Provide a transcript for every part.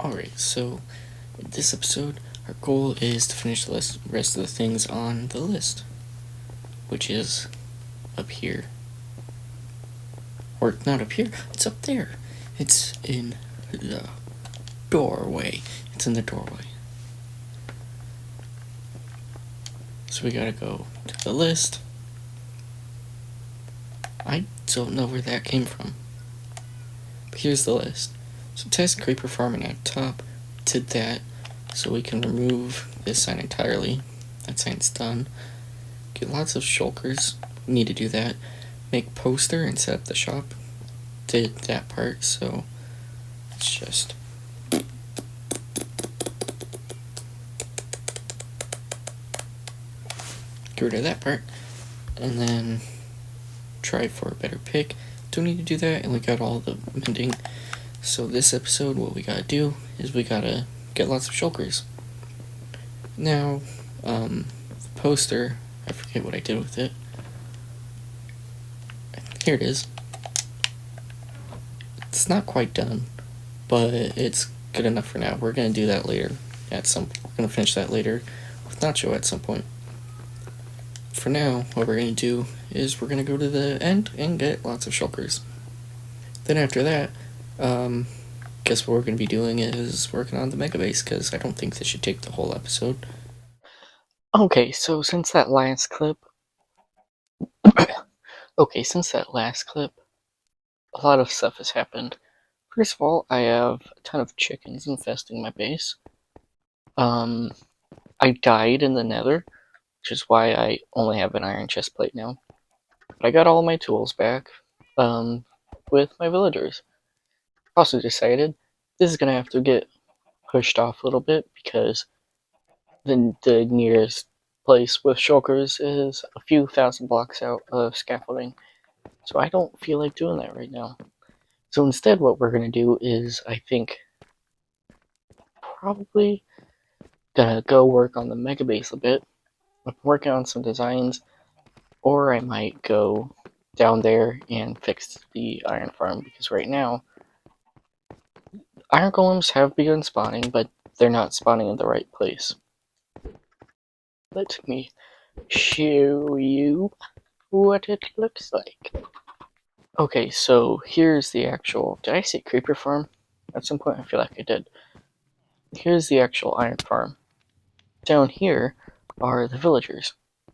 Alright, so in this episode, our goal is to finish the rest of the things on the list, which is up here. Or not up here, it's up there. It's in the doorway. It's in the doorway. So we gotta go to the list. I don't know where that came from. But here's the list. So test creeper farming at the top. Did that. So we can remove this sign entirely. That sign's done. Get lots of shulkers. We need to do that. Make poster and set up the shop. Did that part, so let's just get rid of that part. And then try for a better pick. Don't need to do that, and we got all the mending. So this episode, what we gotta do is we gotta get lots of shulkers. Now, the poster, I forget what I did with it. Here it is. It's not quite done, but it's good enough for now. We're gonna do that later. We're gonna finish that later with Nacho at some point. For now, what we're gonna do is we're gonna go to the end and get lots of shulkers. Then after that, guess what we're gonna be doing is working on the mega base, because I don't think this should take the whole episode. Okay, so since that last clip, a lot of stuff has happened. First of all, I have a ton of chickens infesting my base. I died in the nether, which is why I only have an iron chest plate now. But I got all my tools back, with my villagers. Also decided this is gonna have to get pushed off a little bit because the nearest place with shulkers is a few thousand blocks out of scaffolding. So I don't feel like doing that right now. So instead what we're gonna do is, I think, probably gonna go work on the mega base a bit. I'm working on some designs, or I might go down there and fix the iron farm, because right now iron golems have begun spawning, but they're not spawning in the right place. Let me show you what it looks like. Okay, so here's the actual... Did I say creeper farm? At some point I feel like I did. Here's the actual iron farm. Down here are the villagers. I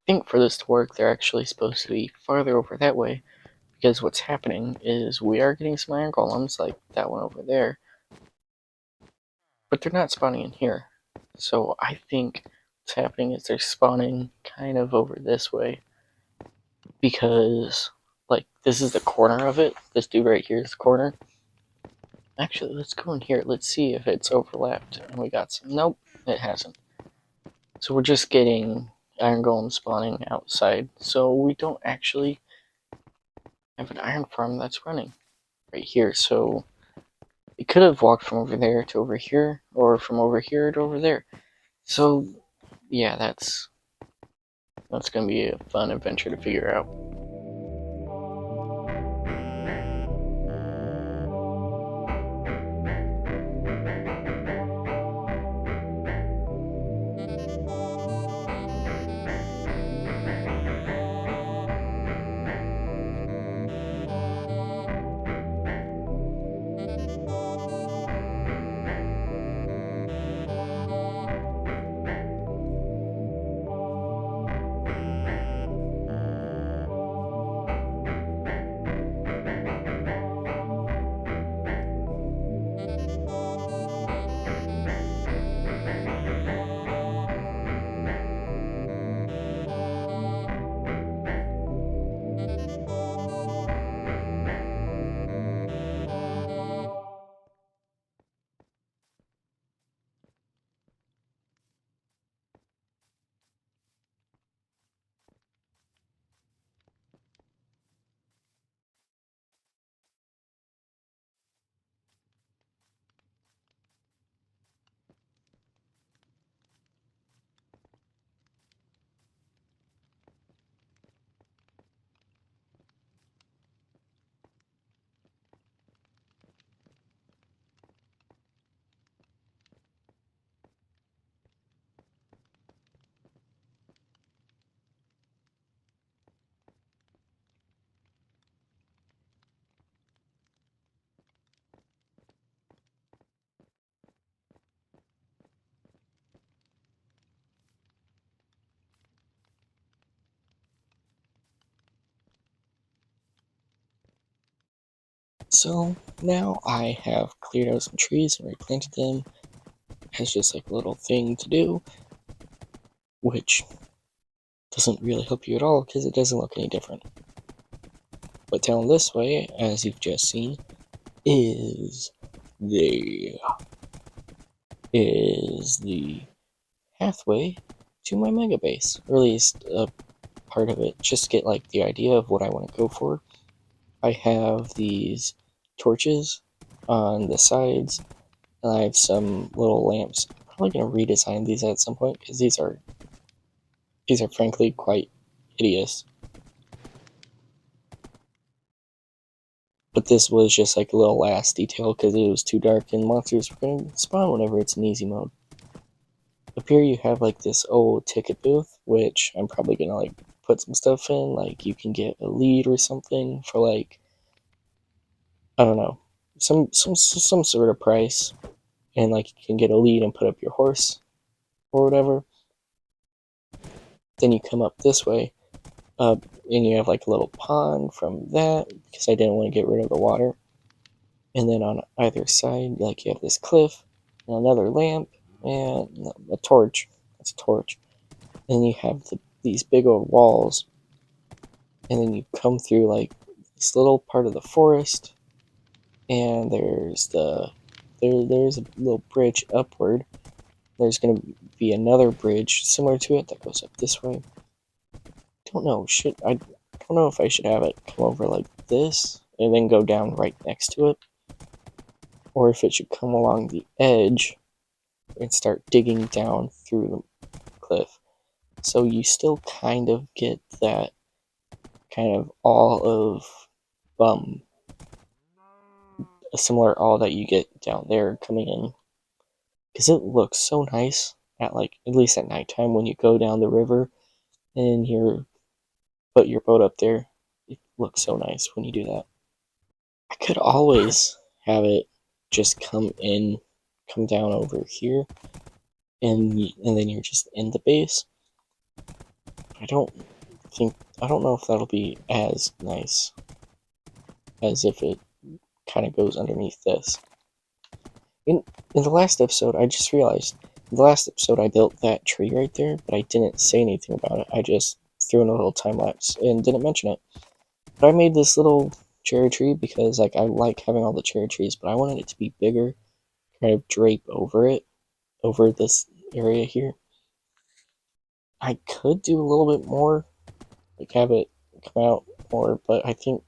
think for this to work, they're actually supposed to be farther over that way, because what's happening is we are getting some iron golems, like that one over there, but they're not spawning in here. So I think what's happening is they're spawning kind of over this way, because, like, this is the corner of it. This dude right here is the corner. Actually, let's go in here. Let's see if it's overlapped. And we got some. Nope, it hasn't. So we're just getting iron golem spawning outside. So we don't actually have an iron farm that's running right here. So it could have walked from over there to over here, or from over here to over there. So yeah, that's gonna be a fun adventure to figure out. So now I have cleared out some trees and replanted them as just like a little thing to do, which doesn't really help you at all because it doesn't look any different. But down this way, as you've just seen, is the pathway to my mega base, or at least a part of it, just to get like the idea of what I want to go for. I have these torches on the sides, and I have some little lamps. I'm probably gonna redesign these at some point because these are frankly quite hideous. But this was just like a little last detail because it was too dark and monsters were gonna spawn whenever it's in easy mode. Up here you have like this old ticket booth, which I'm probably gonna like put some stuff in, like you can get a lead or something for like, I don't know, some sort of price, and like you can get a lead and put up your horse or whatever. Then you come up this way, and you have like a little pond from that because I didn't want to get rid of the water. And then on either side, like you have this cliff, and another lamp, and a torch. That's a torch. And you have these big old walls, and then you come through like this little part of the forest, and there's a little bridge upward. There's gonna be another bridge similar to it that goes up this way. Don't know. I don't know if I should have it come over like this and then go down right next to it, or if it should come along the edge and start digging down through the cliff. So you still kind of get that kind of all of a similar all that you get down there coming in, because it looks so nice at like at least at nighttime when you go down the river and you put your boat up there. It looks so nice when you do that. I could always have it just come down over here, and then you're just in the base. I don't I don't know if that'll be as nice as if it kind of goes underneath this. In the last episode, I just realized, in the last episode I built that tree right there, but I didn't say anything about it. I just threw in a little time lapse and didn't mention it. But I made this little cherry tree because like I like having all the cherry trees, but I wanted it to be bigger, kind of drape over this area here. I could do a little bit more, like have it come out more, but I think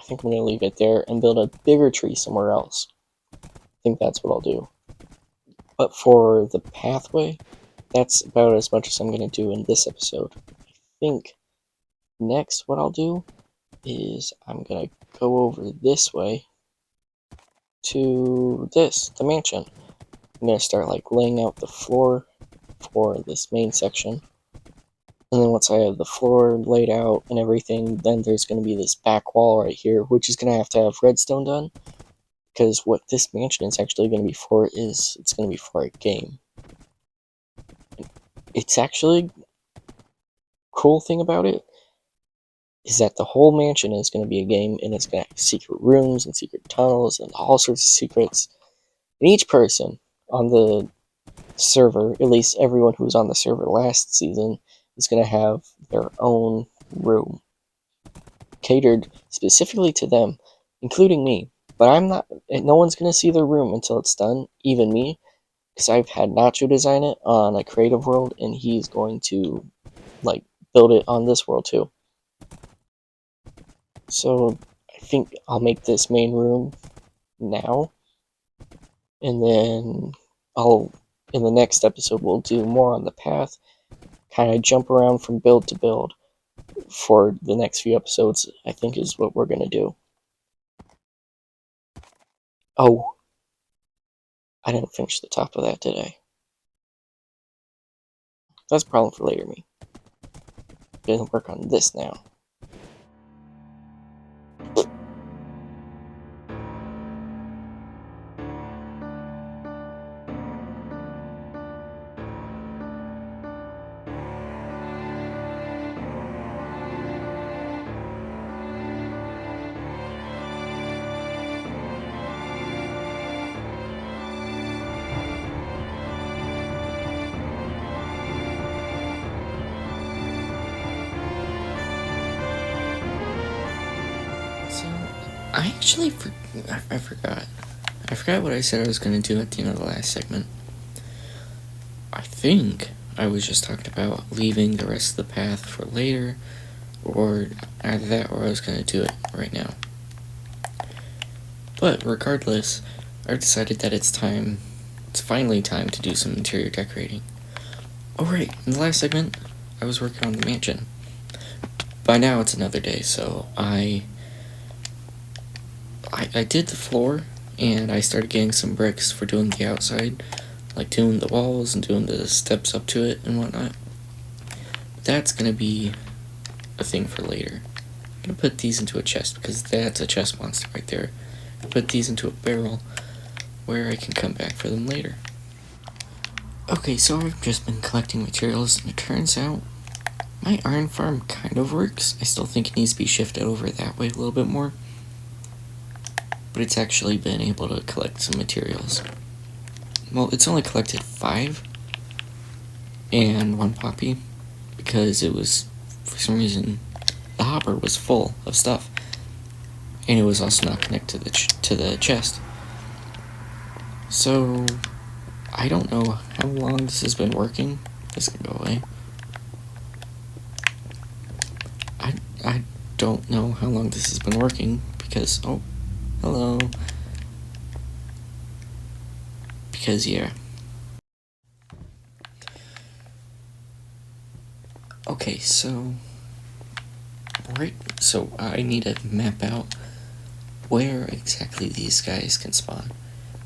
I'm gonna leave it there and build a bigger tree somewhere else. I think that's what I'll do. But for the pathway, that's about as much as I'm gonna do in this episode. I think next what I'll do is I'm gonna go over this way to the mansion. I'm gonna start like laying out the floor for this main section. And then once I have the floor laid out and everything, then there's going to be this back wall right here, which is going to have redstone done. Because what this mansion is actually going to be for is, it's going to be for a game. It's actually, cool thing about it is that the whole mansion is going to be a game, and it's going to have secret rooms and secret tunnels and all sorts of secrets. And each person on the server, at least everyone who was on the server last season, is going to have their own room catered specifically to them, including me. But I'm not. No one's going to see their room until it's done, even me, because I've had Nacho design it on a creative world, and he's going to like build it on this world too. So I think I'll make this main room now, and then in the next episode we'll do more on the path, kind of jump around from build to build for the next few episodes. I think is what we're gonna do. Oh, I didn't finish the top of that, did I? That's a problem for later me. Gonna work on this now. I actually I forgot. I forgot what I said I was going to do at the end of the last segment. I think I was just talking about leaving the rest of the path for later, or either that or I was going to do it right now. But regardless, I've decided that it's finally time to do some interior decorating. Oh right, in the last segment, I was working on the mansion. By now it's another day, so I did the floor, and I started getting some bricks for doing the outside, like doing the walls and doing the steps up to it and whatnot. That's gonna be a thing for later. I'm gonna put these into a chest because that's a chest monster right there. Put these into a barrel where I can come back for them later. Okay, so I've just been collecting materials, and it turns out my iron farm kind of works. I still think it needs to be shifted over that way a little bit more, but it's actually been able to collect some materials. Well, it's only collected 5 and 1 poppy because it was, for some reason, the hopper was full of stuff, and it was also not connected to the chest. So I don't know how long this has been working. This can go away. I don't know how long this has been working because, oh, hello. Because, yeah. Okay, so I need to map out where exactly these guys can spawn.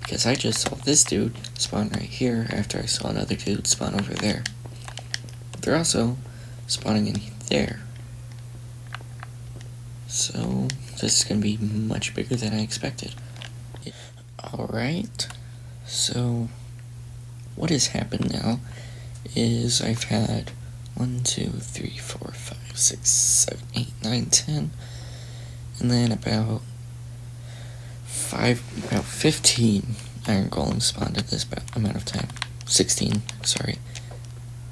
Because I just saw this dude spawn right here after I saw another dude spawn over there. They're also spawning in there. So this is going to be much bigger than I expected. Alright, so what has happened now is I've had 1, 2, 3, 4, 5, 6, 7, 8, 9, 10, and then about 15 iron golems spawned at this amount of time. 16,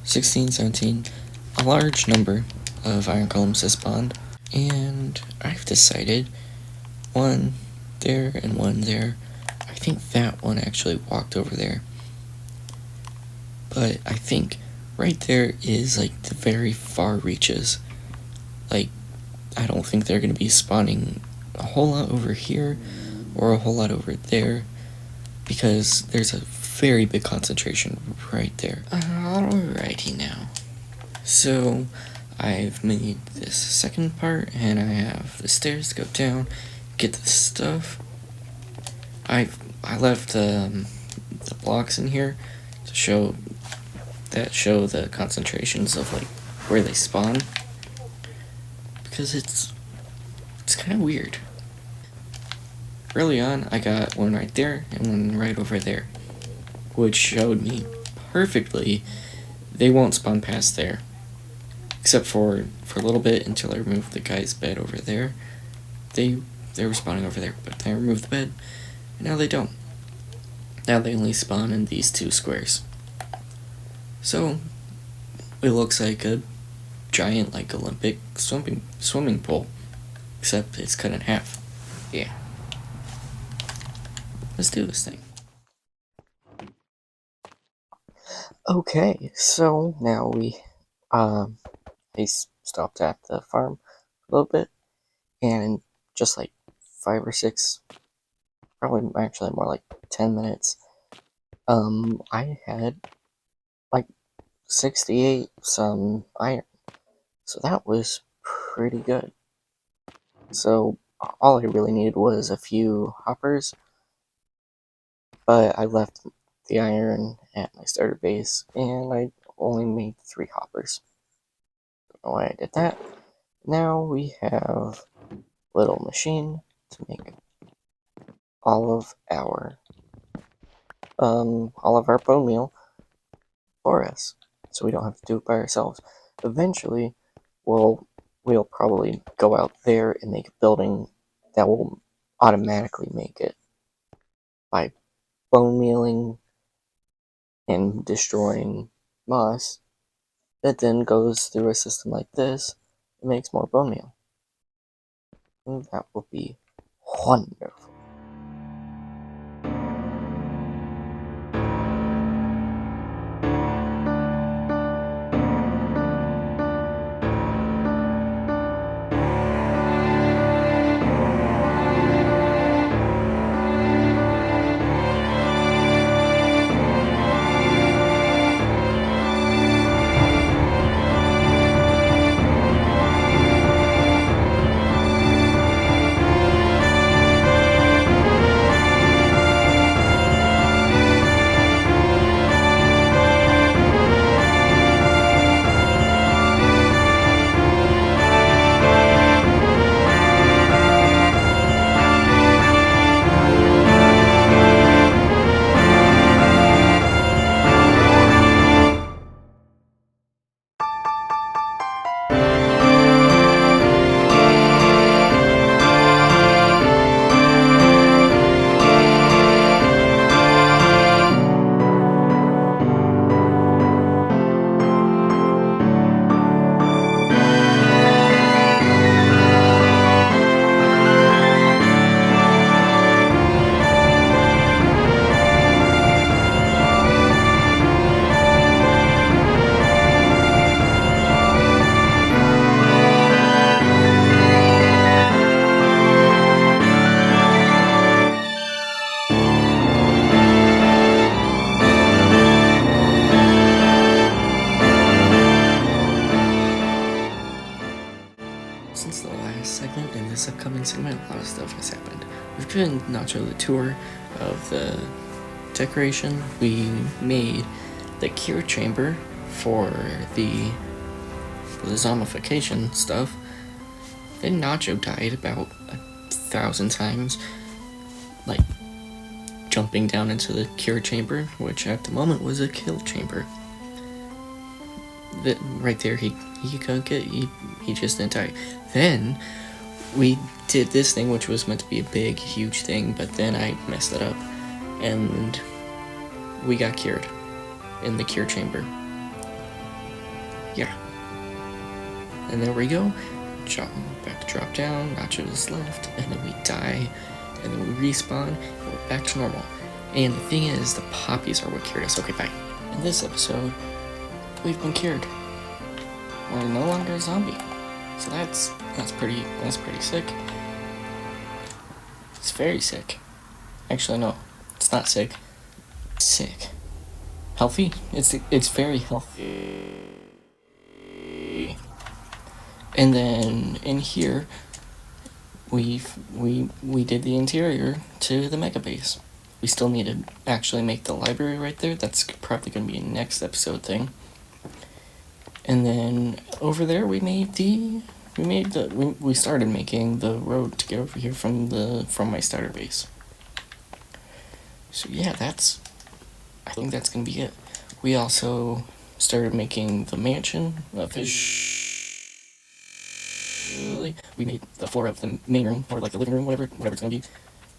17, a large number of iron golems have spawned, and I've decided 1 there and 1 there. I think that one actually walked over there, but I think right there is like the very far reaches. Like, I don't think they're going to be spawning a whole lot over here or a whole lot over there because there's a very big concentration right there. Alrighty now. So I've made this second part, and I have the stairs to go down, get the stuff. I left the blocks in here to show the concentrations of like where they spawn, because it's kind of weird. Early on, I got one right there and one right over there, which showed me perfectly they won't spawn past there, except for a little bit until I removed the guy's bed over there. They were spawning over there, but I removed the bed, and now they don't. Now they only spawn in these 2 squares. So it looks like a giant, like, Olympic swimming pool, except it's cut in half. Yeah. Let's do this thing. Okay, so now I stopped at the farm a little bit, and in just like 5 or 6, probably actually more like 10 minutes, I had like 68 some iron. So that was pretty good. So all I really needed was a few hoppers, but I left the iron at my starter base, and I only made 3 hoppers. Don't know why I did that. Now we have a little machine to make all of our bone meal for us, so we don't have to do it by ourselves. Eventually, we'll probably go out there and make a building that will automatically make it by bone mealing and destroying moss that then goes through a system like this and makes more bone meal. And that will be Wonderful. Since the last segment in this upcoming segment, a lot of stuff has happened. We've given Nacho the tour of the decoration. We made the cure chamber for the zombification stuff. Then Nacho died about 1,000 times, like jumping down into the cure chamber, which at the moment was a kill chamber. Right there, he couldn't get, he just didn't die. Then we did this thing, which was meant to be a big, huge thing, but then I messed it up, and we got cured in the cure chamber. Yeah. And there we go. Back to drop down, Nacho is left, and then we die, and then we respawn, and we're back to normal. And the thing is, the poppies are what cured us. Okay, bye. In this episode, we've been cured. We're no longer a zombie. So that's pretty sick. It's very sick. Actually, no, it's not sick. It's sick. Healthy? It's very healthy. And then in here, we did the interior to the mega base. We still need to actually make the library right there. That's probably going to be a next episode thing. And then over there we started making the road to get over here from my starter base. So yeah, I think that's gonna be it. We also started making the mansion officially. We made the floor of the main room, or like the living room, whatever it's gonna be.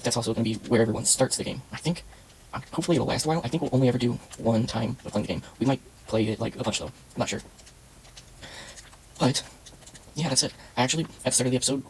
That's also gonna be where everyone starts the game. I think, hopefully it'll last a while. I think we'll only ever do one time of playing the game. We might play it like a bunch though. I'm not sure. But yeah, that's it. Actually, at the start of the episode,